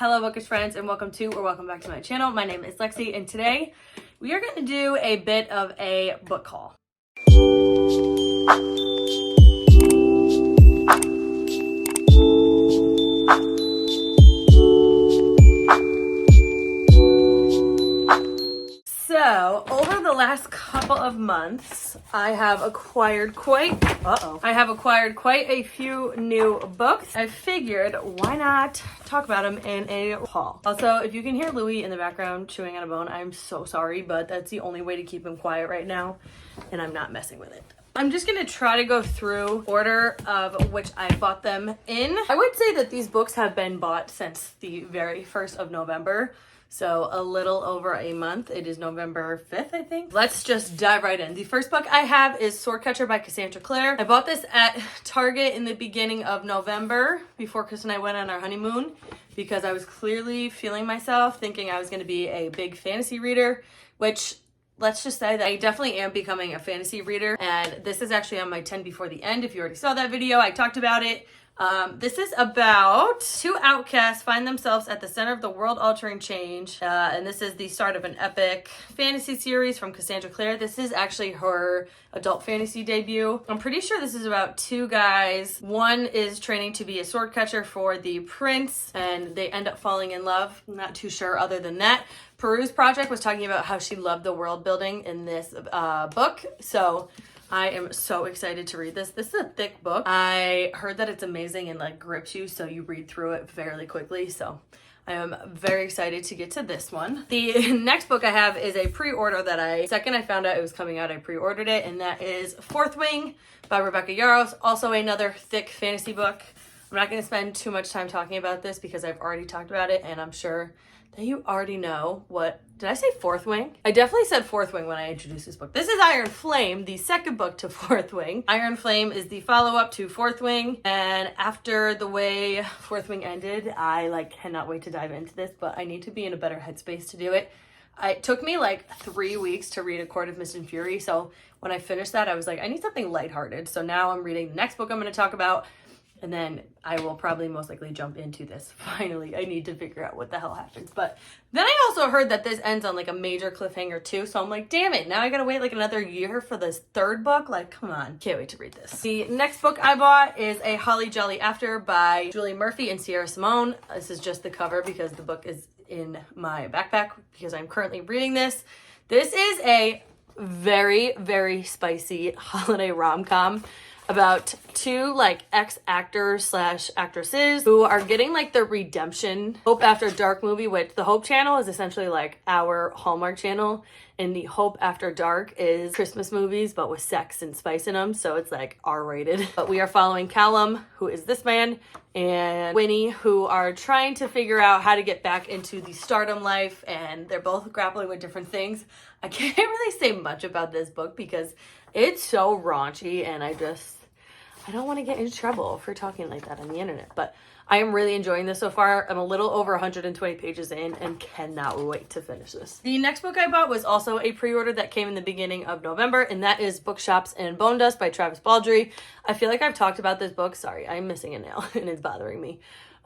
Hello Bookish friends, and welcome back to my channel. My name is Lexi, and today we are going to do a bit of a book haul. So, over the last couple of months, I have acquired quite a few new books. I figured, why not talk about them in a haul? Also, if you can hear Louie in the background chewing on a bone, I'm so sorry, but that's the only way to keep him quiet right now, and I'm not messing with it. I'm just gonna try to go through order of which I bought them in. I would say that these books have been bought since the very 1st of November. So a little over a month. It is November 5th, I think. Let's just dive right in. The first book I have is Swordcatcher by Cassandra Clare. I bought this at Target in the beginning of November before Chris and I went on our honeymoon because I was clearly feeling myself, thinking I was going to be a big fantasy reader, which let's just say that I definitely am becoming a fantasy reader. And this is actually on my 10 Before the End. If you already saw that video, I talked about it. This is about two outcasts find themselves at the center of the world-altering change, and this is the start of an epic fantasy series from Cassandra Clare. This is actually her adult fantasy debut. I'm pretty sure this is about two guys. One is training to be a sword catcher for the prince, and they end up falling in love. I'm not too sure other than that. Peru's Project was talking about how she loved the world building in this book, so I am so excited to read this. This is a thick book. I heard that it's amazing and like grips you, so you read through it fairly quickly. So I am very excited to get to this one. The next book I have is a pre-order that second I found out it was coming out, I pre-ordered it, and that is Fourth Wing by Rebecca Yarros. Also another thick fantasy book. I'm not going to spend too much time talking about this because I've already talked about it, and I'm sure that you already know what. Did I say Fourth Wing? I definitely said Fourth Wing when I introduced this book. This is Iron Flame, the second book to Fourth Wing. Iron Flame is the follow-up to Fourth Wing, and after the way Fourth Wing ended, I cannot wait to dive into this, but I need to be in a better headspace to do it. It took me 3 weeks to read A Court of Mist and Fury, so when I finished that, I was like, I need something lighthearted. So now I'm reading the next book I'm going to talk about, and then I will probably most likely jump into this. Finally, I need to figure out what the hell happens. But then I also heard that this ends on a major cliffhanger too. So I'm like, damn it. Now I gotta wait another year for this third book. Come on. Can't wait to read this. The next book I bought is A Holly Jolly After by Julie Murphy and Sierra Simone. This is just the cover because the book is in my backpack because I'm currently reading this. This is a very, very spicy holiday rom-com about two ex-actors / actresses who are getting the redemption Hope After Dark movie, which the Hope channel is essentially our Hallmark channel, and the Hope After Dark is Christmas movies but with sex and spice in them, so it's R-rated. But we are following Callum, who is this man, and Winnie, who are trying to figure out how to get back into the stardom life, and they're both grappling with different things. I can't really say much about this book because it's so raunchy, and I don't want to get into trouble for talking like that on the internet, but I am really enjoying this so far. I'm a little over 120 pages in and cannot wait to finish this. The next book I bought was also a pre-order that came in the beginning of November, and that is Bookshops and Bone Dust by Travis Baldree. I feel like I've talked about this book. Sorry, I'm missing a nail and it's bothering me.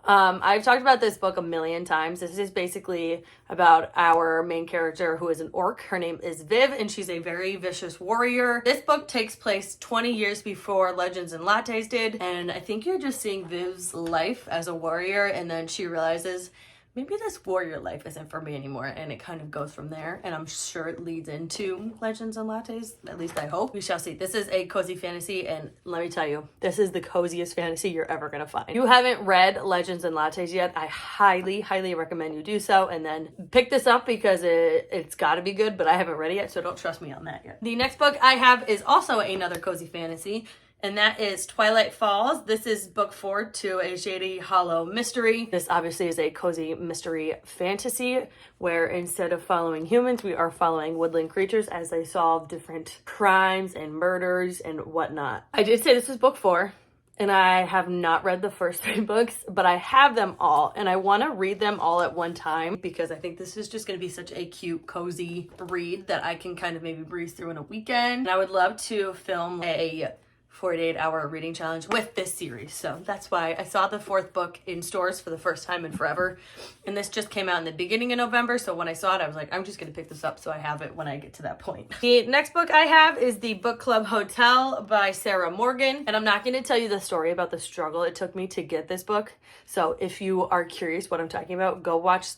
I've talked about this book a million times. This is basically about our main character who is an orc. Her name is Viv, and she's a very vicious warrior. This book takes place 20 years before Legends and Lattes did, and I think you're just seeing Viv's life as a warrior, and then she realizes maybe this warrior life isn't for me anymore, and it kind of goes from there, and I'm sure it leads into Legends and Lattes, at least I hope. We shall see. This is a cozy fantasy, and let me tell you, this is the coziest fantasy you're ever gonna find. If you haven't read Legends and Lattes yet, I highly, highly recommend you do so, and then pick this up because it's gotta be good, but I haven't read it yet, so don't trust me on that yet. The next book I have is also another cozy fantasy, and that is Twilight Falls. This is book 4 to a shady hollow mystery. This obviously is a cozy mystery fantasy where instead of following humans, we are following woodland creatures as they solve different crimes and murders and whatnot. I did say this is book 4, and I have not read the first 3 books, but I have them all, and I want to read them all at one time because I think this is just going to be such a cute, cozy read that I can kind of maybe breeze through in a weekend. And I would love to film a 48-hour reading challenge with this series. So that's why I saw the 4th book in stores for the first time in forever. And this just came out in the beginning of November. So when I saw it, I was like, I'm just going to pick this up so I have it when I get to that point. The next book I have is The Book Club Hotel by Sarah Morgan. And I'm not going to tell you the story about the struggle it took me to get this book. So if you are curious what I'm talking about, go watch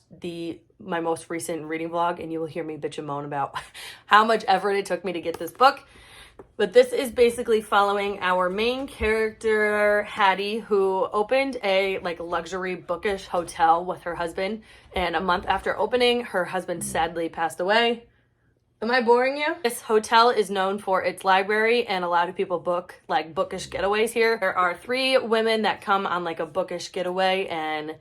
my most recent reading vlog and you will hear me bitch and moan about how much effort it took me to get this book. But this is basically following our main character, Hattie, who opened a luxury bookish hotel with her husband. And a month after opening, her husband sadly passed away. Am I boring you? This hotel is known for its library, and a lot of people book bookish getaways here. There are 3 women that come on a bookish getaway, and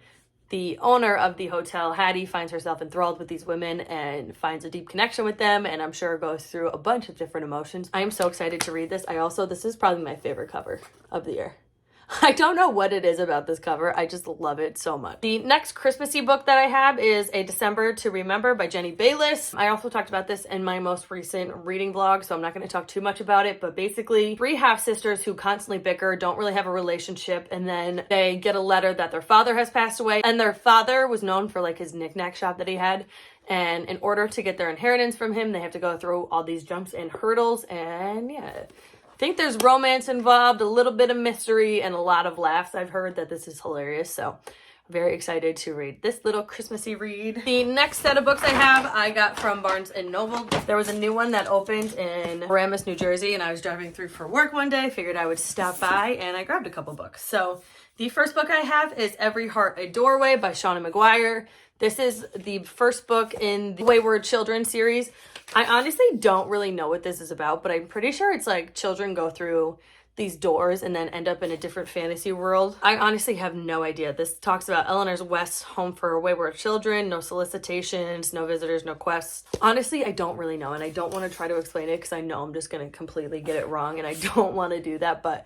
the owner of the hotel, Hattie, finds herself enthralled with these women and finds a deep connection with them, and I'm sure goes through a bunch of different emotions. I am so excited to read this. This is probably my favorite cover of the year. I don't know what it is about this cover. I just love it so much. The next Christmassy book that I have is A December to Remember by Jenny Bayliss. I also talked about this in my most recent reading vlog, so I'm not going to talk too much about it, but basically 3 half-sisters who constantly bicker, don't really have a relationship, and then they get a letter that their father has passed away, and their father was known for his knick-knack shop that he had. And in order to get their inheritance from him, they have to go through all these jumps and hurdles, and yeah. I think there's romance involved, a little bit of mystery, and a lot of laughs. I've heard that this is hilarious, so I'm very excited to read this little Christmassy read. The next set of books I got from Barnes & Noble. There was a new one that opened in Paramus, New Jersey, and I was driving through for work one day, figured I would stop by, and I grabbed a couple books. So the first book I have is Every Heart a Doorway by Shauna McGuire. This is the first book in the Wayward Children series. I honestly don't really know what this is about, but I'm pretty sure it's children go through these doors and then end up in a different fantasy world. I honestly have no idea. This talks about Eleanor's West home for wayward children, no solicitations, no visitors, no quests. Honestly, I don't really know, and I don't want to try to explain it because I know I'm just going to completely get it wrong, and I don't want to do that, but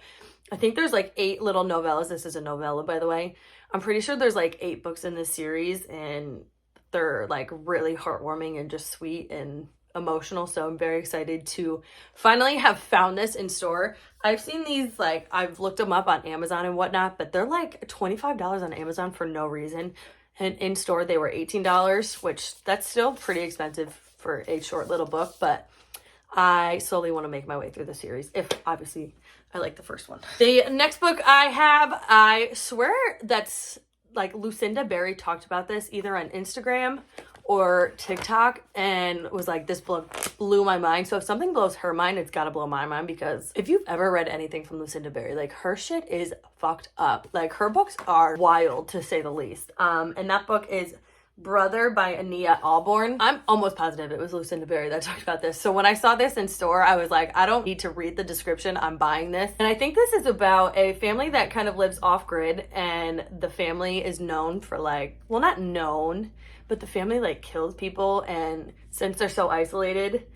I think there's 8 little novellas. This is a novella, by the way. I'm pretty sure there's 8 books in this series, and they're really heartwarming and just sweet and emotional, so I'm very excited to finally have found this in store. I've seen these, I've looked them up on Amazon and whatnot, but they're $25 on Amazon for no reason, and in store they were $18, which that's still pretty expensive for a short little book, but I slowly want to make my way through the series, if obviously I like the first one. The next book I have, I swear that's Lucinda Berry talked about this either on Instagram or TikTok and was this book blew my mind. So if something blows her mind, it's gotta blow my mind, because if you've ever read anything from Lucinda Berry, her shit is fucked up. Her books are wild, to say the least. And that book is Brother by Ania Alborn. I'm almost positive it was Lucinda Berry that talked about this. So when I saw this in store, I was like, I don't need to read the description. I'm buying this. And I think this is about a family that kind of lives off grid, and the family is known for well, not known, but the family kills people, and since they're so isolated,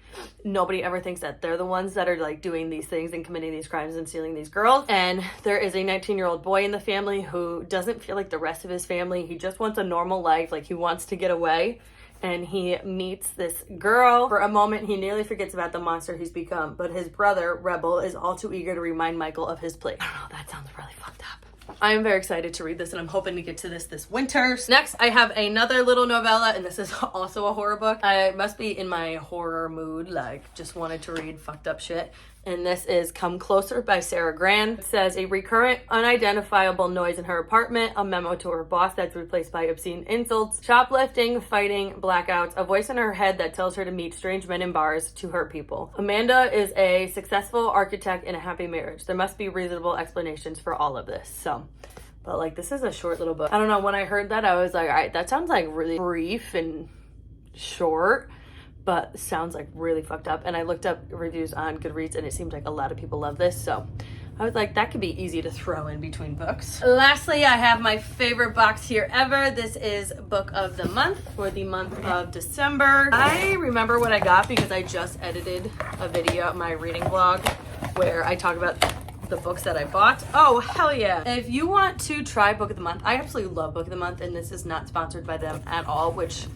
nobody ever thinks that they're the ones that are doing these things and committing these crimes and stealing these girls. And there is a 19-year-old boy in the family who doesn't feel like the rest of his family. He just wants a normal life. He wants to get away. And he meets this girl. For a moment, he nearly forgets about the monster he's become, but his brother, Rebel, is all too eager to remind Michael of his place. I don't know, that sounds really fucked up. I am very excited to read this, and I'm hoping to get to this winter. Next, I have another little novella, and this is also a horror book. I must be in my horror mood, just wanted to read fucked up shit. And this is Come Closer by Sarah Grand. It says, a recurrent, unidentifiable noise in her apartment, a memo to her boss that's replaced by obscene insults, shoplifting, fighting, blackouts, a voice in her head that tells her to meet strange men in bars to hurt people. Amanda is a successful architect in a happy marriage. There must be reasonable explanations for all of this. So, but this is a short little book. I don't know, when I heard that, I was like, all right, that sounds really brief and short, but sounds really fucked up. And I looked up reviews on Goodreads, and it seems like a lot of people love this, so I was like, that could be easy to throw in between books. Lastly, I have my favorite box here ever. This is Book of the Month for the month of December. I remember what I got because I just edited a video, my reading vlog, where I talk about the books that I bought. Oh, hell yeah. If you want to try Book of the Month, I absolutely love Book of the Month, and this is not sponsored by them at all, which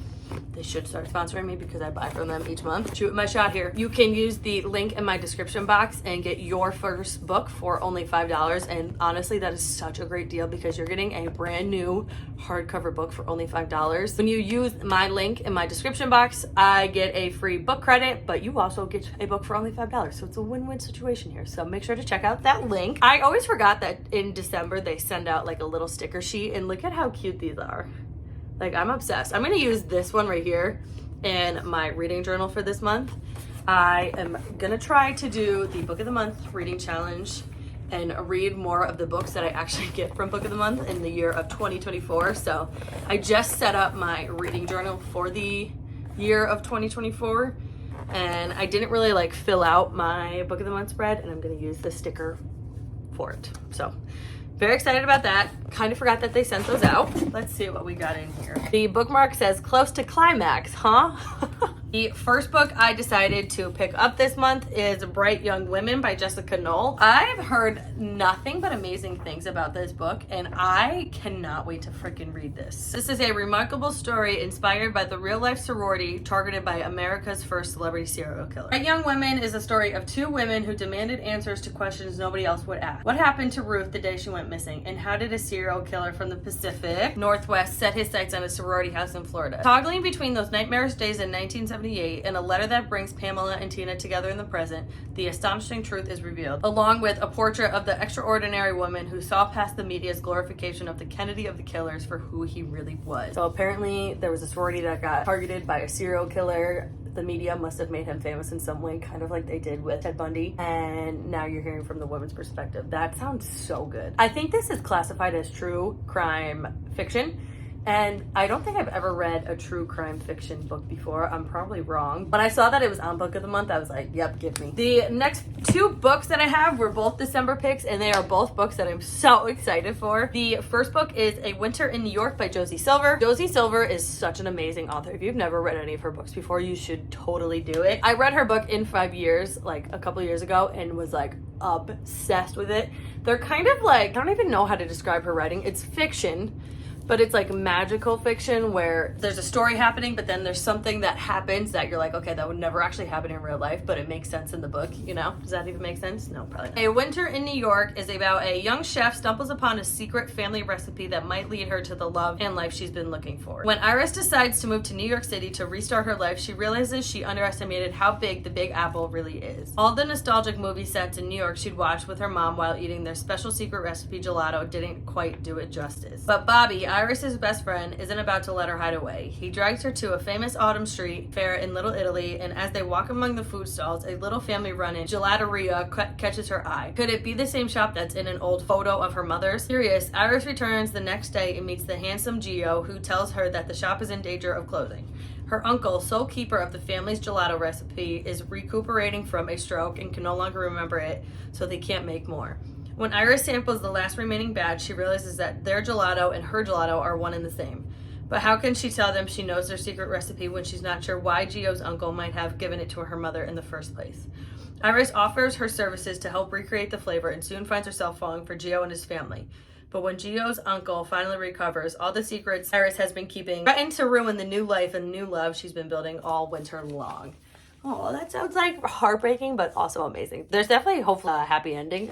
They should start sponsoring me because I buy from them each month. Shoot my shot here. You can use the link in my description box and get your first book for only $5. And honestly, that is such a great deal because you're getting a brand new hardcover book for only $5. When you use my link in my description box, I get a free book credit, but you also get a book for only $5. So it's a win-win situation here. So make sure to check out that link. I always forgot that in December, they send out like a little sticker sheet, and look at how cute these are. Like, I'm obsessed. I'm gonna use this one right here in my reading journal for this month. I am gonna try to do the Book of the Month reading challenge and read more of the books that I actually get from Book of the Month in the year of 2024. So I just set up my reading journal for the year of 2024, and I didn't really like fill out my Book of the Month spread, and I'm gonna use the sticker for it. So very excited about that. Kind of forgot that they sent those out. Let's see what we got in here. The bookmark says close to climax, huh? The first book I decided to pick up this month is Bright Young Women by Jessica Knoll. I've heard nothing but amazing things about this book, and I cannot wait to freaking read this. This is a remarkable story inspired by the real-life sorority targeted by America's first celebrity serial killer. Bright Young Women is a story of two women who demanded answers to questions nobody else would ask. What happened to Ruth the day she went missing, and how did a serial killer from the Pacific Northwest set his sights on a sorority house in Florida? Toggling between those nightmarish days in 1978 and a letter that brings Pamela and Tina together in the present, the astonishing truth is revealed, along with a portrait of the extraordinary woman who saw past the media's glorification of the Kennedy of the killers for who he really was. So apparently there was a sorority that got targeted by a serial killer. The media must have made him famous in some way, kind of like they did with Ted Bundy. And now you're hearing from the woman's perspective. That sounds so good. I think this is classified as true crime fiction. And I don't think I've ever read a true crime fiction book before. I'm probably wrong. When I saw that it was on Book of the Month, I was like, yep, give me. The next two books that I have were both December picks, and they are both books that I'm so excited for. The first book is A Winter in New York by Josie Silver. Josie Silver is such an amazing author. If you've never read any of her books before, you should totally do it. I read her book in 5 years, like a couple years ago, and was like obsessed with it. They're kind of like, I don't even know how to describe her writing. It's fiction, but it's like magical fiction where there's a story happening, but then there's something that happens that you're like, okay, that would never actually happen in real life, but it makes sense in the book, you know? Does that even make sense? No, probably not. A Winter in New York is about a young chef stumbles upon a secret family recipe that might lead her to the love and life she's been looking for. When Iris decides to move to New York City to restart her life, she realizes she underestimated how big the Big Apple really is. All the nostalgic movie sets in New York she'd watched with her mom while eating their special secret recipe gelato didn't quite do it justice. But Bobby, Iris's best friend, isn't about to let her hide away. He drags her to a famous autumn street fair in Little Italy, and as they walk among the food stalls, a little family run-in, gelateria, catches her eye. Could it be the same shop that's in an old photo of her mother's? Curious, Iris returns the next day and meets the handsome Gio, who tells her that the shop is in danger of closing. Her uncle, sole keeper of the family's gelato recipe, is recuperating from a stroke and can no longer remember it, so they can't make more. When Iris samples the last remaining batch, she realizes that their gelato and her gelato are one and the same. But how can she tell them she knows their secret recipe when she's not sure why Gio's uncle might have given it to her mother in the first place? Iris offers her services to help recreate the flavor and soon finds herself falling for Gio and his family. But when Gio's uncle finally recovers, all the secrets Iris has been keeping threaten to ruin the new life and new love she's been building all winter long. Oh, that sounds like heartbreaking, but also amazing. There's definitely hopefully a happy ending.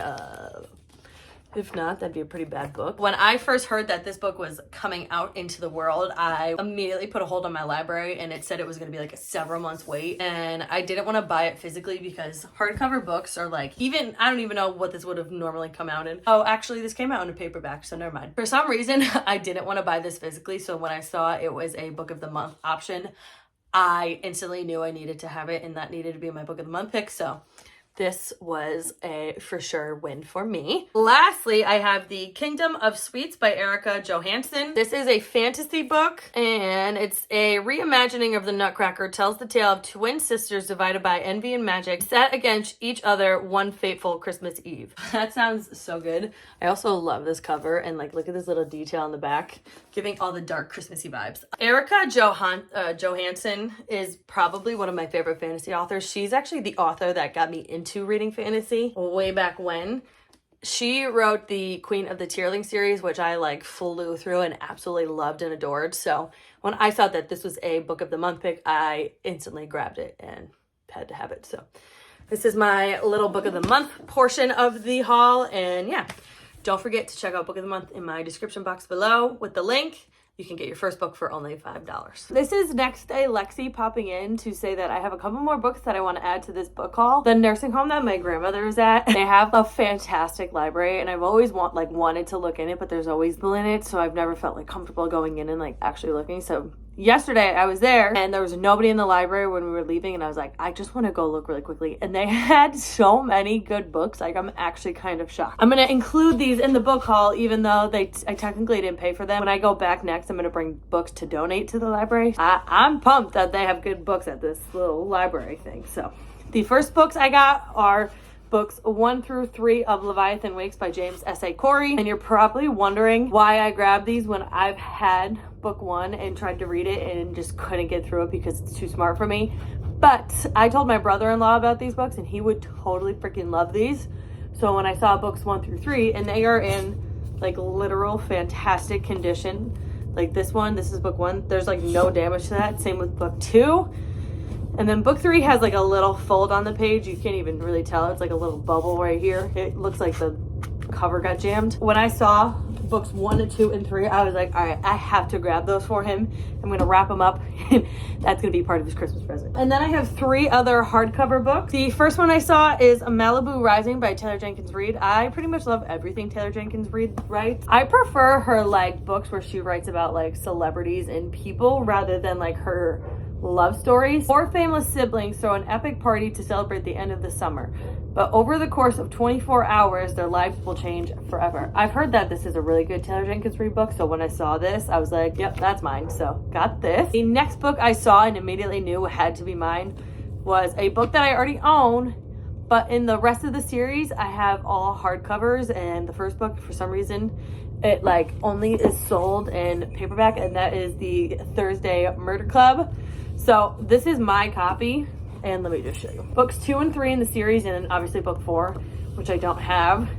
If not, that'd be a pretty bad book. When I first heard that this book was coming out into the world, I immediately put a hold on my library, and it said it was going to be like a several months wait. And I didn't want to buy it physically because hardcover books are like, I don't even know what this would have normally come out in. Oh, actually, this came out in a paperback, so never mind. For some reason, I didn't want to buy this physically. So when I saw it was a Book of the Month option, I instantly knew I needed to have it, and that needed to be my Book of the Month pick. So this was a for sure win for me. Lastly, I have The Kingdom of Sweets by Erica Johansson. This is a fantasy book, and it's a reimagining of The Nutcracker. Tells the tale of twin sisters divided by envy and magic, set against each other one fateful Christmas Eve. That sounds so good. I also love this cover, and like, look at this little detail on the back, giving all the dark Christmassy vibes. Erica Johansson is probably one of my favorite fantasy authors. She's actually the author that got me into reading fantasy way back when. She wrote the Queen of the Tearling series, which I like flew through and absolutely loved and adored. So when I saw that this was a book of the month pick, I instantly grabbed it and had to have it. So this is my little book of the month portion of the haul. And yeah, don't forget to check out book of the month in my description box below with the link. You can get your first book for only $5. This is next day Lexi popping in to say that I have a couple more books that I want to add to this book haul. The nursing home that my grandmother is at, they have a fantastic library, and I've always wanted to look in it, but there's always people in it, so I've never felt like comfortable going in and like actually looking. So yesterday I was there and there was nobody in the library when we were leaving, and I was like, I just want to go look really quickly, and they had so many good books. Like, I'm actually kind of shocked. I'm gonna include these in the book haul, even though I technically didn't pay for them. When I go back next, I'm gonna bring books to donate to the library. I'm pumped that they have good books at this little library thing. So the first books I got are books 1 through 3 of Leviathan Wakes by James S.A. Corey. And you're probably wondering why I grabbed these when I've had book 1 and tried to read it and just couldn't get through it because it's too smart for me. But I told my brother-in-law about these books and he would totally freaking love these. So when I saw books 1 through 3, and they are in like literal fantastic condition. Like this is book 1. There's like no damage to that. Same with book 2. And then book 3 has like a little fold on the page. You can't even really tell. It's like a little bubble right here. It looks like the cover got jammed. When I saw books 1 and 2 and 3, I was like, all right, I have to grab those for him. I'm going to wrap them up and that's going to be part of his Christmas present. And then I have 3 other hardcover books. The first one I saw is Malibu Rising by Taylor Jenkins Reid. I pretty much love everything Taylor Jenkins Reid writes. I prefer her like books where she writes about like celebrities and people rather than like her love stories. 4 famous siblings throw an epic party to celebrate the end of the summer, but over the course of 24 hours their lives will change forever. I've heard that this is a really good Taylor Jenkins Reid book, so when I saw this I was like, yep, that's mine. So got this. The next book I saw and immediately knew had to be mine was a book that I already own, but in the rest of the series I have all hardcovers, and the first book for some reason it like only is sold in paperback, and that is the Thursday Murder Club. So this is my copy, and let me just show you. Books 2 and 3 in the series, and then obviously book 4, which I don't have.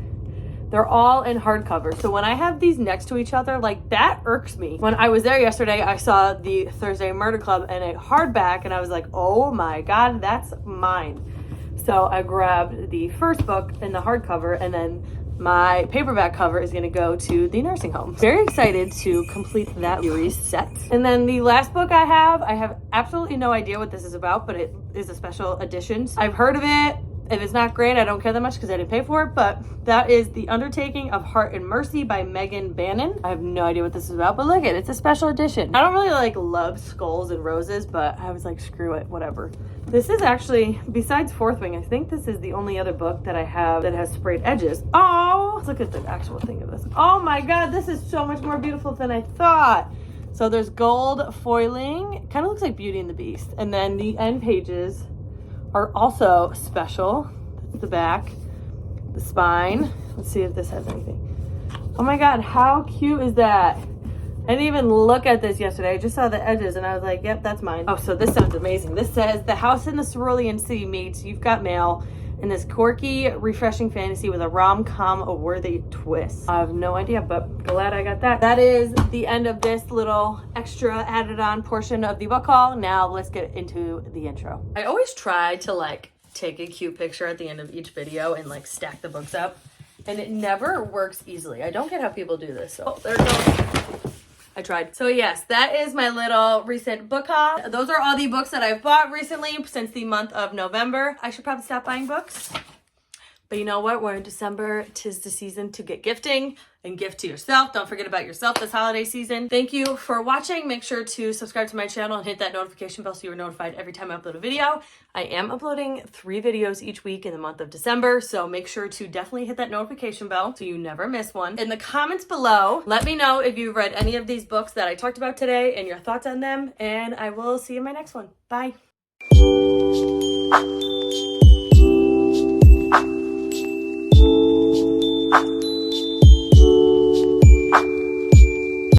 They're all in hardcover. So when I have these next to each other, like that irks me. When I was there yesterday, I saw the Thursday Murder Club and a hardback, and I was like, oh my God, that's mine. So I grabbed the first book in the hardcover, and then my paperback cover is going to go to the nursing home. Very excited to complete that series set. And then the last book I have absolutely no idea what this is about, but it is a special edition. I've heard of it. If it's not great, I don't care that much because I didn't pay for it, but that is The Undertaking of Heart and Mercy by Megan Bannon. I have no idea what this is about, but look at it. It's a special edition. I don't really like love skulls and roses, but I was like, screw it, whatever. This is actually, besides Fourth Wing, I think this is the only other book that I have that has sprayed edges. Oh, let's look at the actual thing of this. Oh my God, this is so much more beautiful than I thought. So there's gold foiling. Kind of looks like Beauty and the Beast. And then the end pages are also special. That's the back, the spine. Let's see if this has anything. Oh my God, how cute is that? I didn't even look at this yesterday. I just saw the edges and I was like, yep, that's mine. Oh, so this sounds amazing. This says, the house in the cerulean city meets You've Got Mail in this quirky, refreshing fantasy with a rom-com worthy twist. I have no idea, but glad I got that. That is the end of this little extra added on portion of the book haul. Now let's get into the intro. I always try to like take a cute picture at the end of each video and like stack the books up, and it never works easily. I don't get how people do this. So oh, there it goes. I tried. So yes, that is my little recent book haul. Those are all the books that I've bought recently since the month of November. I should probably stop buying books. But you know what? We're in December. 'Tis the season to get gifting and gift to yourself. Don't forget about yourself this holiday season. Thank you for watching. Make sure to subscribe to my channel and hit that notification bell so you're notified every time I upload a video. I am uploading 3 videos each week in the month of December, so make sure to definitely hit that notification bell so you never miss one. In the comments below, let me know if you've read any of these books that I talked about today and your thoughts on them, and I will see you in my next one. Bye.